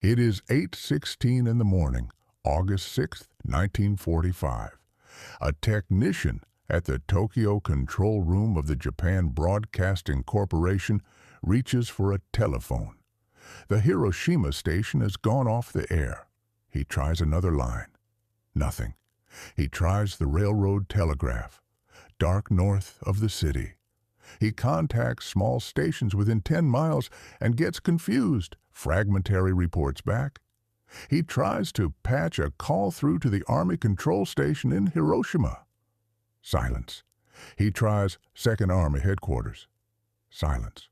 It is 8:16 in the morning, August 6, 1945. A technician at the Tokyo control room of the Japan Broadcasting Corporation reaches for a telephone. The Hiroshima station has gone off the air. He tries another line. Nothing. He tries the railroad telegraph, dark north of the city. He contacts small stations within 10 miles and gets confused. Fragmentary reports back. He tries to patch a call through to the Army control station in Hiroshima. Silence. He tries 2nd Army Headquarters. Silence.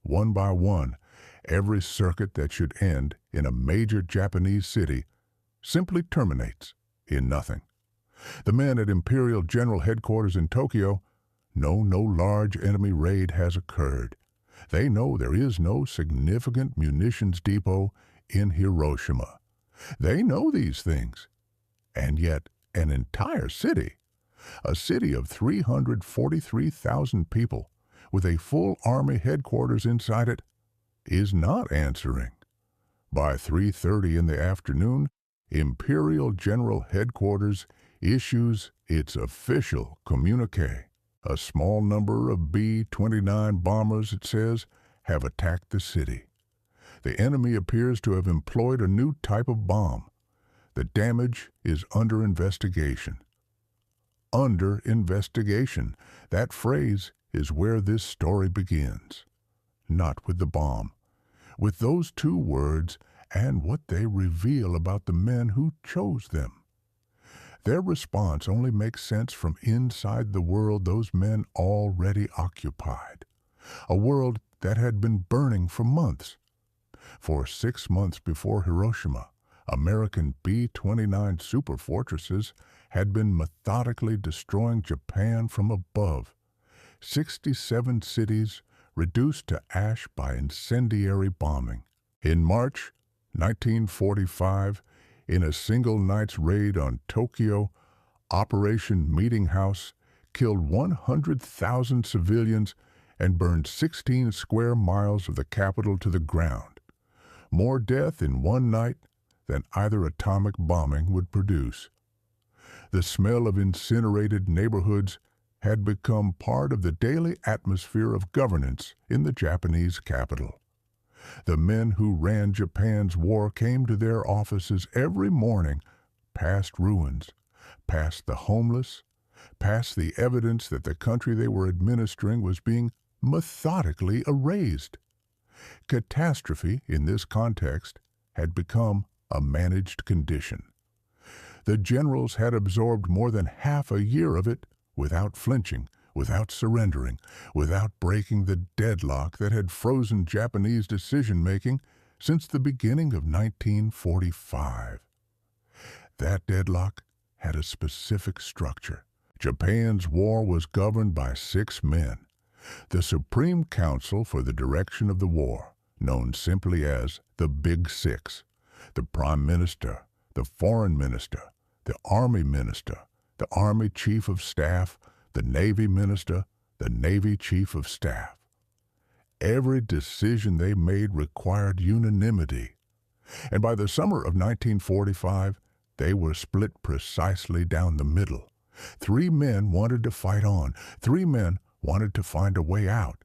One by one, every circuit that should end in a major Japanese city simply terminates in nothing. The men at Imperial General Headquarters in Tokyo know no large enemy raid has occurred. They know there is no significant munitions depot in Hiroshima. They know these things. And yet, an entire city, a city of 343,000 people with a full Army headquarters inside it, is not answering. By 3:30 in the afternoon, Imperial General Headquarters issues its official communique. A small number of B-29 bombers, it says, have attacked the city. The enemy appears to have employed a new type of bomb. The damage is under investigation. Under investigation. That phrase is where this story begins. Not with the bomb. With those two words and what they reveal about the men who chose them. Their response only makes sense from inside the world those men already occupied, a world that had been burning for months. For 6 months before Hiroshima, American B-29 superfortresses had been methodically destroying Japan from above. 67 cities reduced to ash by incendiary bombing. In March 1945, in a single night's raid on Tokyo, Operation Meeting House killed 100,000 civilians and burned 16 square miles of the capital to the ground. More death in one night than either atomic bombing would produce. The smell of incinerated neighborhoods had become part of the daily atmosphere of governance in the Japanese capital. The men who ran Japan's war came to their offices every morning, past ruins, past the homeless, past the evidence that the country they were administering was being methodically erased. Catastrophe, in this context, had become a managed condition. The generals had absorbed more than half a year of it without flinching, without surrendering, without breaking the deadlock that had frozen Japanese decision-making since the beginning of 1945. That deadlock had a specific structure. Japan's war was governed by 6 men. The Supreme Council for the Direction of the War, known simply as the Big Six, the Prime Minister, the Foreign Minister, the Army Minister, the Army Chief of Staff, the Navy Minister, the Navy Chief of Staff. Every decision they made required unanimity. And by the summer of 1945, they were split precisely down the middle. 3 men wanted to fight on. 3 men wanted to find a way out.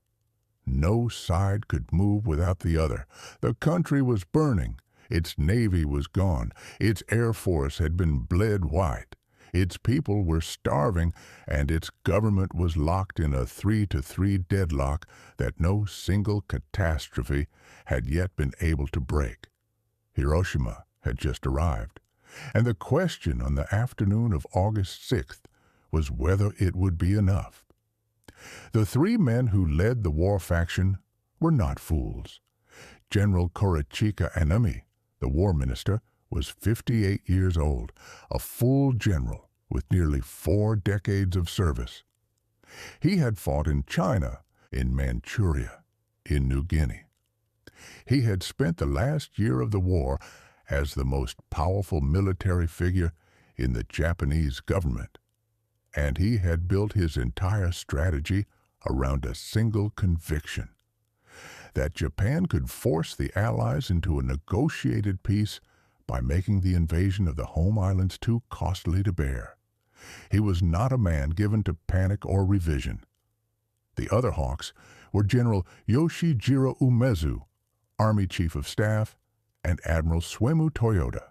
No side could move without the other. The country was burning. Its Navy was gone. Its Air Force had been bled white. Its people were starving, and its government was locked in a 3-3 deadlock that no single catastrophe had yet been able to break. Hiroshima had just arrived, and the question on the afternoon of August 6th was whether it would be enough. The 3 men who led the war faction were not fools. General Korochika Anami, the war minister, was 58 years old, a full general with nearly 4 decades of service. He had fought in China, in Manchuria, in New Guinea. He had spent the last year of the war as the most powerful military figure in the Japanese government, and he had built his entire strategy around a single conviction: that Japan could force the Allies into a negotiated peace by making the invasion of the home islands too costly to bear. He was not a man given to panic or revision. The other hawks were General Yoshijiro Umezu, Army Chief of Staff, and Admiral Suemu Toyota,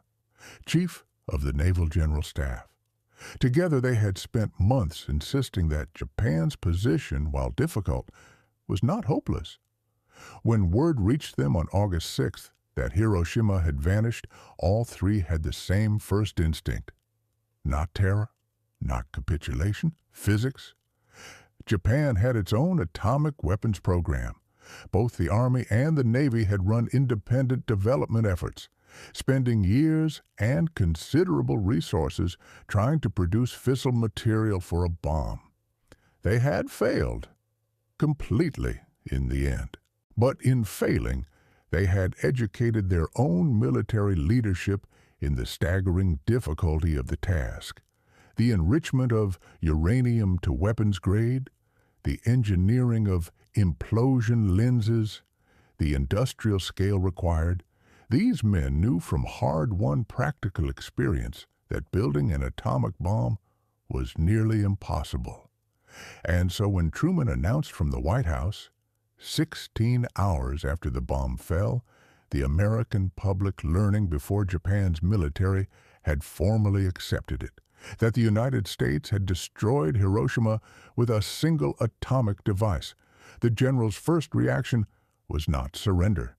Chief of the Naval General Staff. Together they had spent months insisting that Japan's position, while difficult, was not hopeless. When word reached them on August 6th that Hiroshima had vanished, all three had the same first instinct. Not terror, not capitulation, physics. Japan had its own atomic weapons program. Both the Army and the Navy had run independent development efforts, spending years and considerable resources trying to produce fissile material for a bomb. They had failed, completely in the end. But in failing, they had educated their own military leadership in the staggering difficulty of the task. The enrichment of uranium to weapons grade, the engineering of implosion lenses, the industrial scale required. These men knew from hard-won practical experience that building an atomic bomb was nearly impossible. And so when Truman announced from the White House, 16 hours after the bomb fell, the American public learning before Japan's military had formally accepted it, that the United States had destroyed Hiroshima with a single atomic device, the general's first reaction was not surrender.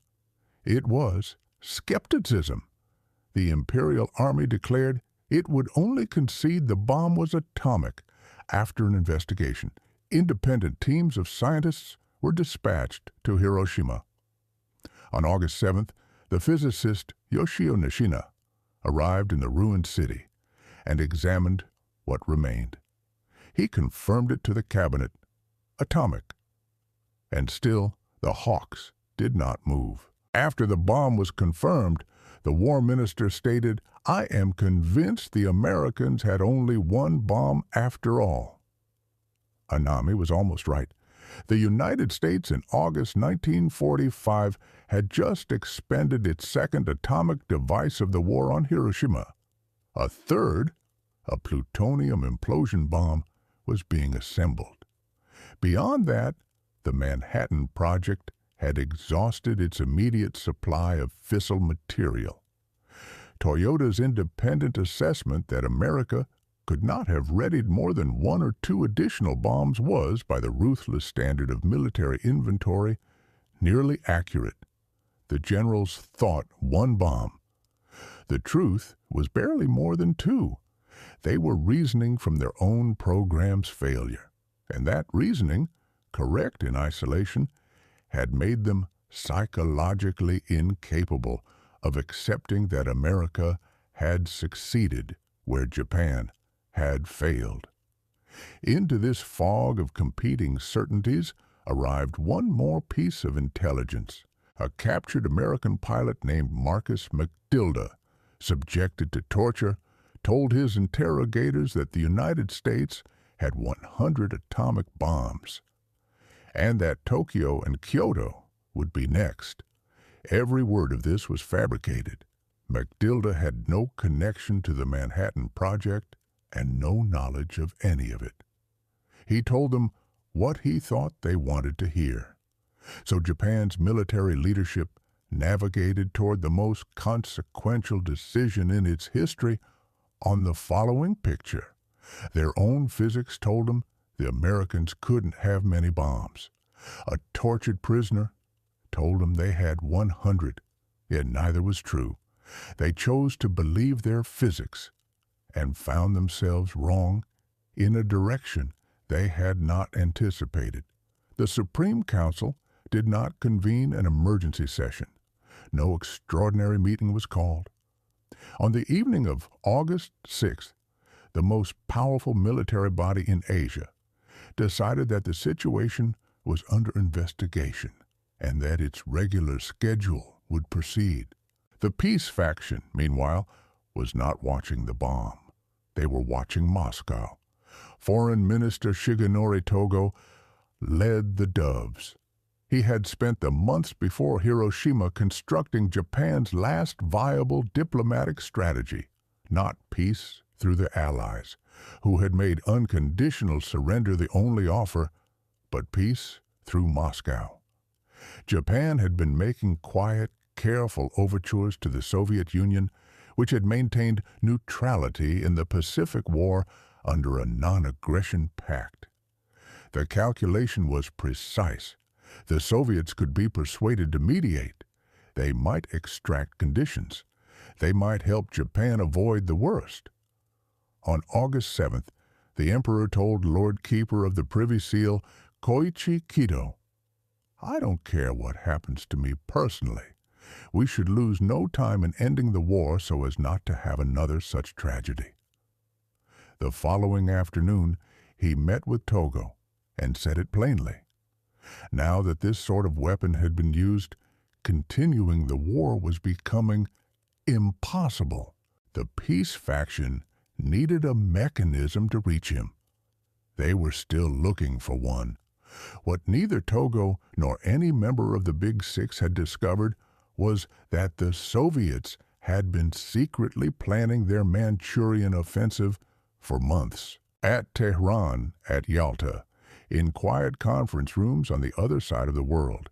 It was skepticism. The Imperial Army declared it would only concede the bomb was atomic after an investigation. Independent teams of scientists were dispatched to Hiroshima. On August 7th, the physicist Yoshio Nishina arrived in the ruined city and examined what remained. He confirmed it to the cabinet, atomic. And still, the hawks did not move. After the bomb was confirmed, the war minister stated, "I am convinced the Americans had only one bomb after all." Anami was almost right. The United States in August 1945 had just expended its second atomic device of the war on Hiroshima. A third, a plutonium implosion bomb, was being assembled. Beyond that, the Manhattan Project had exhausted its immediate supply of fissile material. Toyota's independent assessment that America could not have readied more than one or two additional bombs was, by the ruthless standard of military inventory, nearly accurate. The generals thought one bomb. The truth was barely more than two. They were reasoning from their own program's failure, and that reasoning, correct in isolation, had made them psychologically incapable of accepting that America had succeeded where Japan had failed. Into this fog of competing certainties arrived one more piece of intelligence. A captured American pilot named Marcus McDilda, subjected to torture, told his interrogators that the United States had 100 atomic bombs, and that Tokyo and Kyoto would be next. Every word of this was fabricated. McDilda had no connection to the Manhattan Project and no knowledge of any of it. He told them what he thought they wanted to hear. So Japan's military leadership navigated toward the most consequential decision in its history on the following picture. Their own physics told them the Americans couldn't have many bombs. A tortured prisoner told them they had 100, yet neither was true. They chose to believe their physics and found themselves wrong in a direction they had not anticipated. The Supreme Council did not convene an emergency session. No extraordinary meeting was called. On the evening of August 6th, the most powerful military body in Asia decided that the situation was under investigation and that its regular schedule would proceed. The peace faction, meanwhile, was not watching the bomb. They were watching Moscow. Foreign Minister Shigenori Togo led the doves. He had spent the months before Hiroshima constructing Japan's last viable diplomatic strategy, not peace through the Allies, who had made unconditional surrender the only offer, but peace through Moscow. Japan had been making quiet, careful overtures to the Soviet Union, which had maintained neutrality in the Pacific War under a non-aggression pact. The calculation was precise. The Soviets could be persuaded to mediate. They might extract conditions. They might help Japan avoid the worst. On August 7th, the Emperor told Lord Keeper of the Privy Seal, Koichi Kido, "I don't care what happens to me personally. We should lose no time in ending the war so as not to have another such tragedy." The following afternoon, he met with Togo and said it plainly. Now that this sort of weapon had been used, continuing the war was becoming impossible. The peace faction needed a mechanism to reach him. They were still looking for one. What neither Togo nor any member of the Big Six had discovered was that the Soviets had been secretly planning their Manchurian offensive for months. At Tehran, at Yalta, in quiet conference rooms on the other side of the world,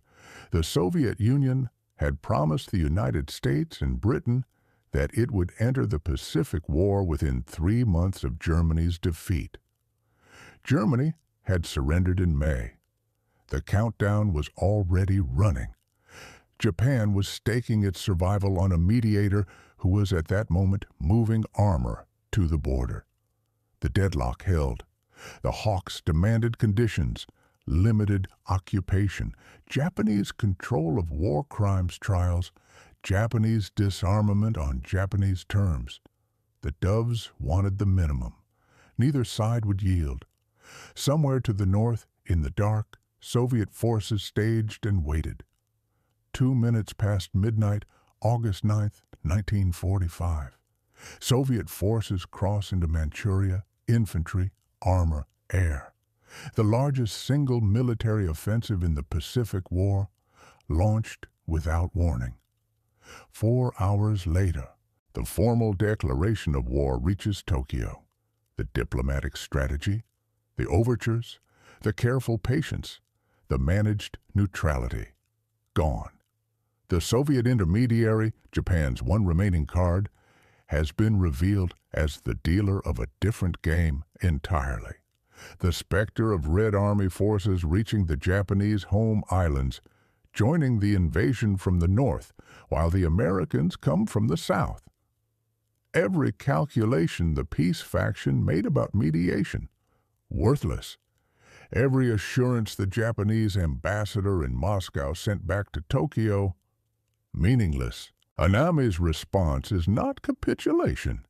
the Soviet Union had promised the United States and Britain that it would enter the Pacific War within 3 months of Germany's defeat. Germany had surrendered in May. The countdown was already running. Japan was staking its survival on a mediator who was at that moment moving armor to the border. The deadlock held. The Hawks demanded conditions, limited occupation, Japanese control of war crimes trials, Japanese disarmament on Japanese terms. The Doves wanted the minimum. Neither side would yield. Somewhere to the north, in the dark, Soviet forces staged and waited. 2 minutes past midnight, August 9th, 1945. Soviet forces cross into Manchuria, infantry, armor, air. The largest single military offensive in the Pacific War, launched without warning. 4 hours later, the formal declaration of war reaches Tokyo. The diplomatic strategy, the overtures, the careful patience, the managed neutrality, gone. The Soviet intermediary, Japan's one remaining card, has been revealed as the dealer of a different game entirely. The specter of Red Army forces reaching the Japanese home islands, joining the invasion from the north, while the Americans come from the south. Every calculation the peace faction made about mediation, worthless. Every assurance the Japanese ambassador in Moscow sent back to Tokyo, meaningless. Anami's response is not capitulation.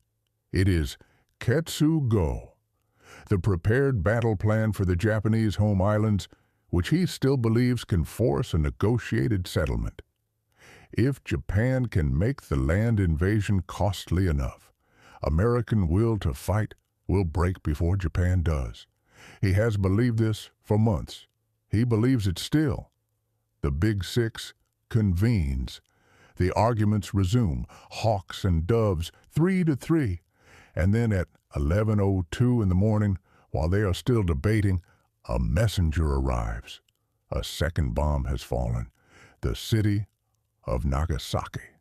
It is Ketsu-go, the prepared battle plan for the Japanese home islands, which he still believes can force a negotiated settlement. If Japan can make the land invasion costly enough, American will to fight will break before Japan does. He has believed this for months. He believes it still. The Big Six convenes. The arguments resume, hawks and doves, 3-3, and then at 11:02 in the morning, while they are still debating, a messenger arrives. A second bomb has fallen. The city of Nagasaki.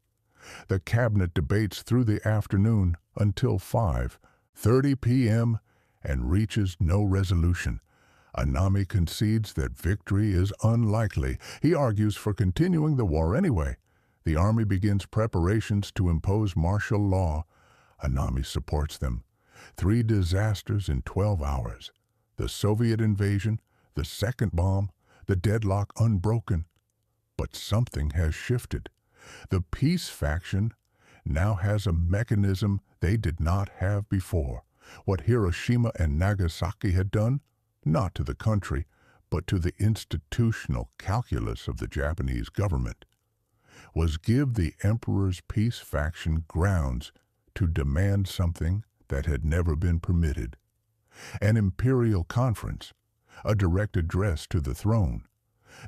The cabinet debates through the afternoon until 5:30 p.m. and reaches no resolution. Anami concedes that victory is unlikely. He argues for continuing the war anyway. The army begins preparations to impose martial law. Anami supports them. 3 disasters in 12 hours. The Soviet invasion, the second bomb, the deadlock unbroken. But something has shifted. The peace faction now has a mechanism they did not have before. What Hiroshima and Nagasaki had done, not to the country, but to the institutional calculus of the Japanese government, was give the Emperor's peace faction grounds to demand something that had never been permitted. An imperial conference, a direct address to the throne.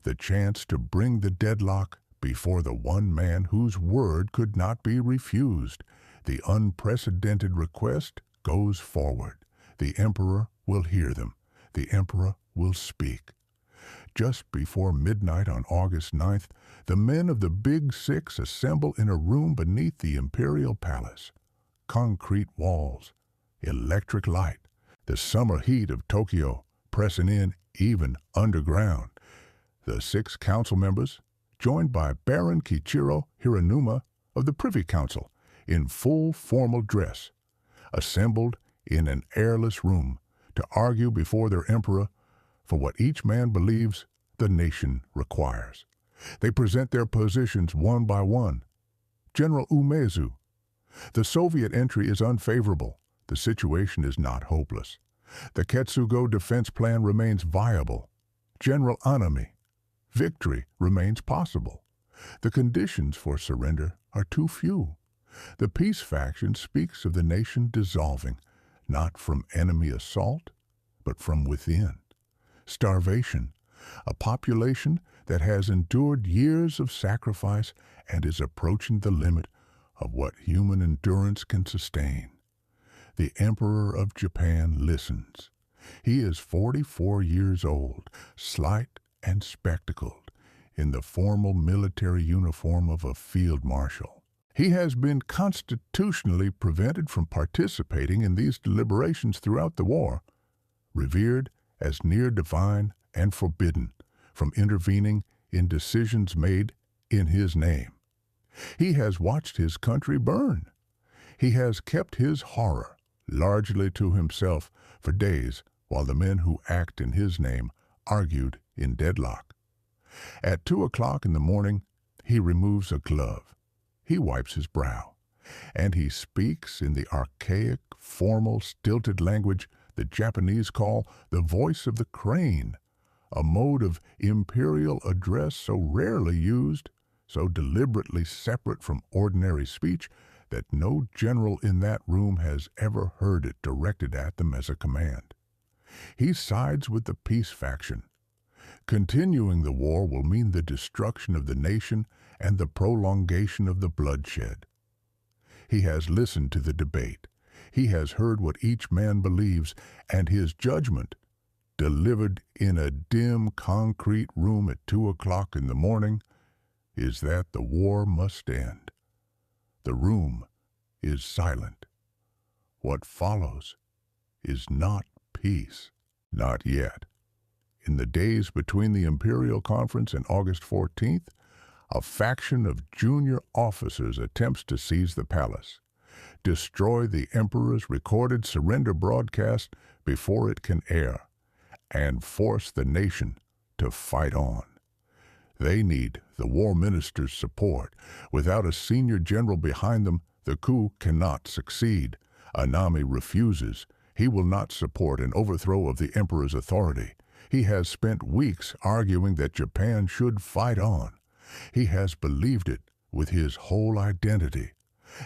the chance to bring the deadlock before the one man whose word could not be refused. The unprecedented request goes forward. The emperor will hear them. The emperor will speak. Just before midnight on August 9th, the men of the Big Six assemble in a room beneath the Imperial Palace. Concrete walls, electric light, the summer heat of Tokyo pressing in even underground. The 6 council members, joined by Baron Kichiro Hiranuma of the Privy Council, in full formal dress, assembled in an airless room to argue before their emperor for what each man believes the nation requires. They present their positions one by one. General Umezu: the Soviet entry is unfavorable. The situation is not hopeless. The Ketsugo defense plan remains viable. General Anami: victory remains possible. The conditions for surrender are too few. The peace faction speaks of the nation dissolving, not from enemy assault, but from within. Starvation, a population that has endured years of sacrifice and is approaching the limit of what human endurance can sustain. The Emperor of Japan listens. He is 44 years old, slight and spectacled, in the formal military uniform of a field marshal. He has been constitutionally prevented from participating in these deliberations throughout the war, revered as near divine and forbidden from intervening in decisions made in his name. He has watched his country burn. He has kept his horror largely to himself for days while the men who act in his name argued in deadlock. At 2 o'clock in the morning, he removes a glove. He wipes his brow, and he speaks in the archaic, formal, stilted language the Japanese call the voice of the crane, a mode of imperial address so rarely used, so deliberately separate from ordinary speech, that no general in that room has ever heard it directed at them as a command. He sides with the peace faction. Continuing the war will mean the destruction of the nation and the prolongation of the bloodshed. He has listened to the debate. He has heard what each man believes, and his judgment, delivered in a dim concrete room at 2 o'clock in the morning, is that the war must end. The room is silent. What follows is not peace. Not yet. In the days between the Imperial Conference and August 14th, a faction of junior officers attempts to seize the palace, destroy the Emperor's recorded surrender broadcast before it can air, and force the nation to fight on. They need the war minister's support. Without a senior general behind them, the coup cannot succeed. Anami refuses. He will not support an overthrow of the Emperor's authority. He has spent weeks arguing that Japan should fight on. He has believed it with his whole identity.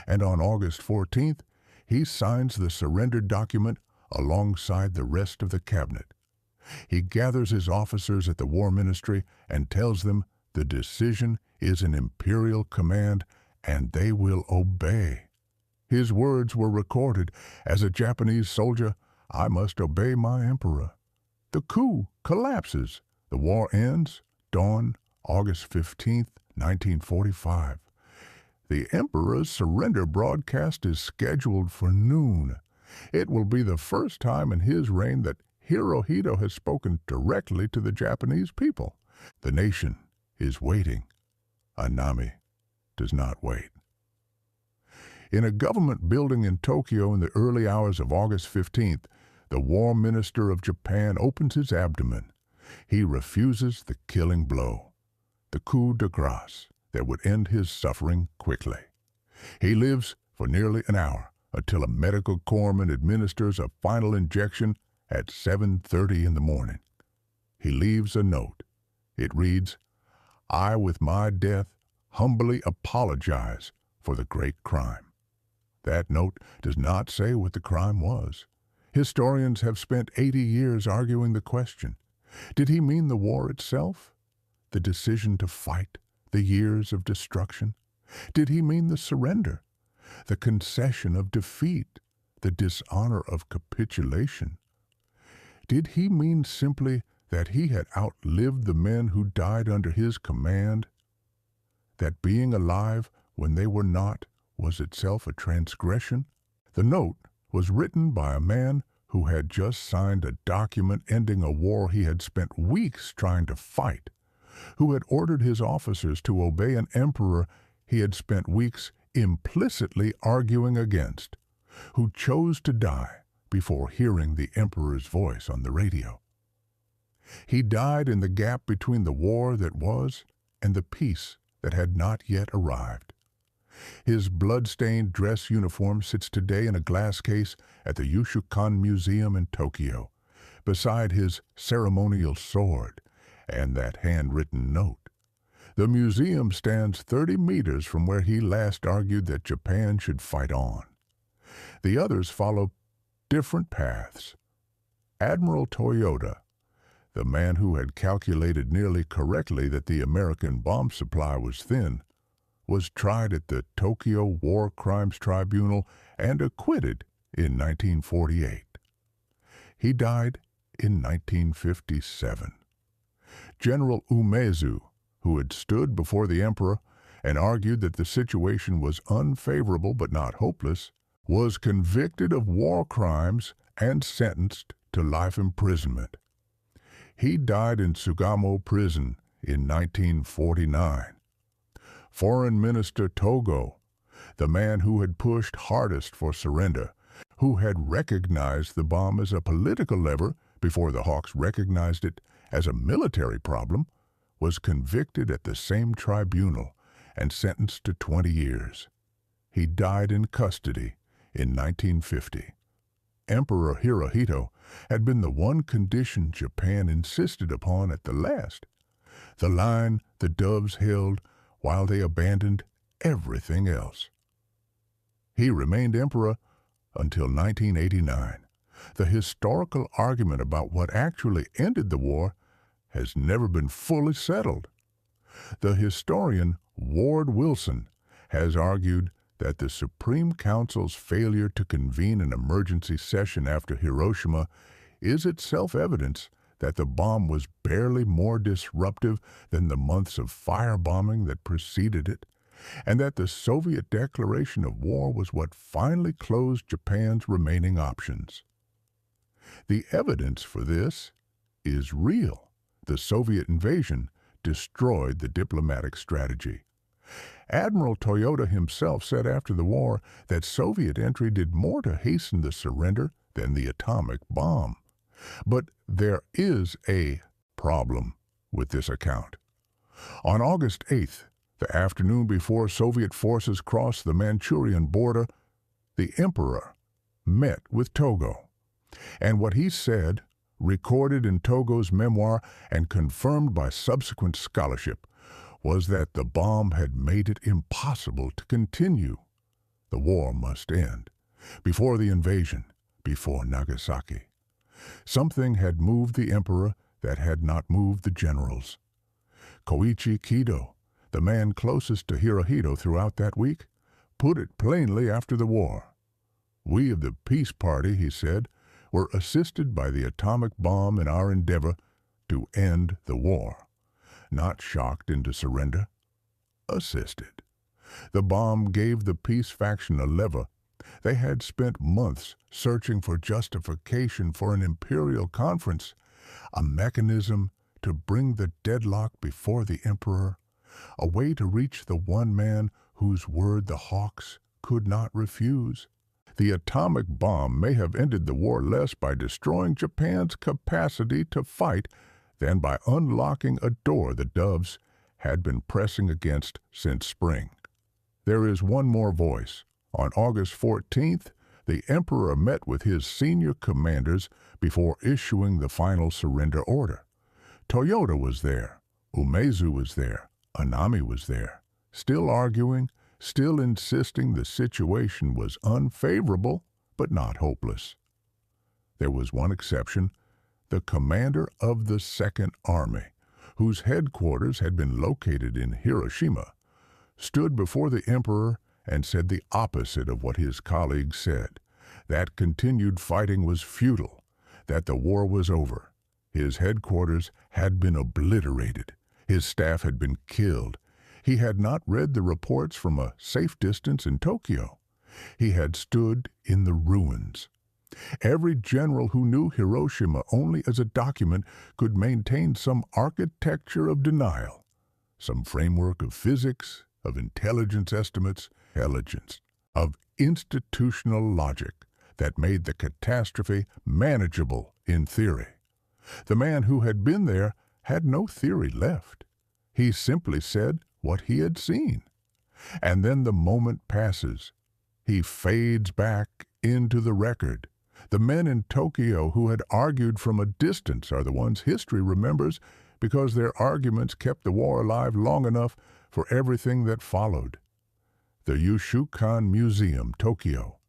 And on August 14th, he signs the surrender document alongside the rest of the cabinet. He gathers his officers at the War Ministry and tells them the decision is an imperial command and they will obey. His words were recorded. As a Japanese soldier, I must obey my emperor. The coup collapses. The war ends. Dawn, August 15th, 1945. The emperor's surrender broadcast is scheduled for noon. It will be the first time in his reign that Hirohito has spoken directly to the Japanese people. The nation is waiting. Anami does not wait. In a government building in Tokyo in the early hours of August 15th, the War Minister of Japan opens his abdomen. He refuses the killing blow, the coup de grace that would end his suffering quickly. He lives for nearly an hour until a medical corpsman administers a final injection at 7:30 in the morning. He leaves a note. It reads, "I with my death humbly apologize for the great crime." That note does not say what the crime was. Historians have spent 80 years arguing the question. Did he mean the war itself? the decision to fight, the years of destruction? Did he mean the surrender, the concession of defeat, the dishonor of capitulation? Did he mean simply that he had outlived the men who died under his command? That being alive when they were not was itself a transgression? The note was written by a man who had just signed a document ending a war he had spent weeks trying to fight, who had ordered his officers to obey an emperor he had spent weeks implicitly arguing against, who chose to die before hearing the emperor's voice on the radio. He died in the gap between the war that was and the peace that had not yet arrived. His blood-stained dress uniform sits today in a glass case at the Yushukan Museum in Tokyo, beside his ceremonial sword and that handwritten note. The museum stands 30 meters from where he last argued that Japan should fight on. The others follow different paths. Admiral Toyota, the man who had calculated nearly correctly that the American bomb supply was thin, was tried at the Tokyo War Crimes Tribunal and acquitted in 1948. He died in 1957. General Umezu, who had stood before the emperor and argued that the situation was unfavorable but not hopeless, was convicted of war crimes and sentenced to life imprisonment. He died in Sugamo prison in 1949. Foreign Minister Togo, the man who had pushed hardest for surrender, who had recognized the bomb as a political lever before the Hawks recognized it as a military problem, was convicted at the same tribunal and sentenced to 20 years. He died in custody in 1950. Emperor Hirohito had been the one condition Japan insisted upon at the last, the line the doves held while they abandoned everything else. He remained emperor until 1989. The historical argument about what actually ended the war has never been fully settled. The historian Ward Wilson has argued that the Supreme Council's failure to convene an emergency session after Hiroshima is itself evidence that the bomb was barely more disruptive than the months of firebombing that preceded it, and that the Soviet declaration of war was what finally closed Japan's remaining options. The evidence for this is real. The Soviet invasion destroyed the diplomatic strategy. Admiral Toyota himself said after the war that Soviet entry did more to hasten the surrender than the atomic bomb. But there is a problem with this account. On August 8th, the afternoon before Soviet forces crossed the Manchurian border, the emperor met with Togo. And what he said, recorded in Togo's memoir and confirmed by subsequent scholarship, was that the bomb had made it impossible to continue. The war must end. Before the invasion, before Nagasaki. Something had moved the emperor that had not moved the generals. Koichi Kido, the man closest to Hirohito throughout that week, put it plainly after the war. "We of the peace party," he said, "were assisted by the atomic bomb in our endeavor to end the war. Not shocked into surrender, assisted. The bomb gave the peace faction a lever. They had spent months searching for justification for an imperial conference, a mechanism to bring the deadlock before the emperor, a way to reach the one man whose word the Hawks could not refuse. The atomic bomb may have ended the war less by destroying Japan's capacity to fight than by unlocking a door the doves had been pressing against since spring. There is one more voice. On August 14th, the emperor met with his senior commanders before issuing the final surrender order. Toyota was there, Umezu was there, Anami was there, still arguing, still insisting the situation was unfavorable but not hopeless. There was one exception, the commander of the Second Army, whose headquarters had been located in Hiroshima, stood before the emperor and said the opposite of what his colleagues said, that continued fighting was futile, that the war was over. His headquarters had been obliterated. His staff had been killed. He had not read the reports from a safe distance in Tokyo. He had stood in the ruins. Every general who knew Hiroshima only as a document could maintain some architecture of denial, some framework of physics, of intelligence estimates, of institutional logic that made the catastrophe manageable in theory. The man who had been there had no theory left. He simply said what he had seen. And then the moment passes. He fades back into the record. The men in Tokyo who had argued from a distance are the ones history remembers because their arguments kept the war alive long enough for everything that followed. The Yushukan Museum, Tokyo,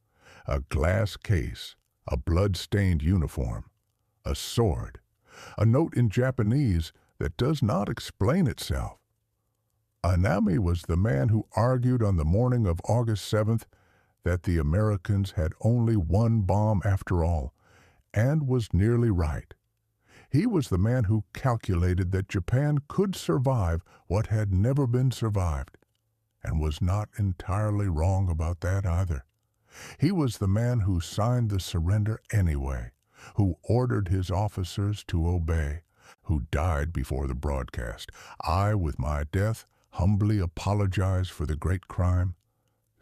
a glass case, a blood-stained uniform, a sword, a note in Japanese that does not explain itself. Anami was the man who argued on the morning of August 7th that the Americans had only one bomb after all, and was nearly right. He was the man who calculated that Japan could survive what had never been survived, and was not entirely wrong about that either. He was the man who signed the surrender anyway, who ordered his officers to obey, who died before the broadcast. I, with my death, humbly apologize for the great crime.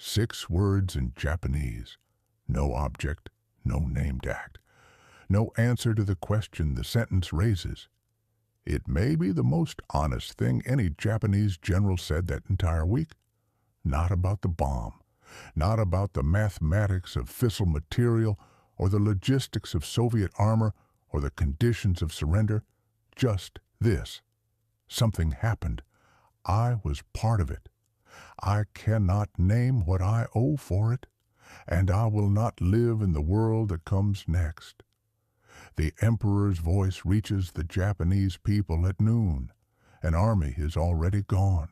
6 words in Japanese. No object, no named act. No answer to the question the sentence raises. It may be the most honest thing any Japanese general said that entire week. Not about the bomb, not about the mathematics of fissile material or the logistics of Soviet armor or the conditions of surrender. Just this. Something happened. I was part of it. I cannot name what I owe for it, and I will not live in the world that comes next. The emperor's voice reaches the Japanese people at noon. An army is already gone.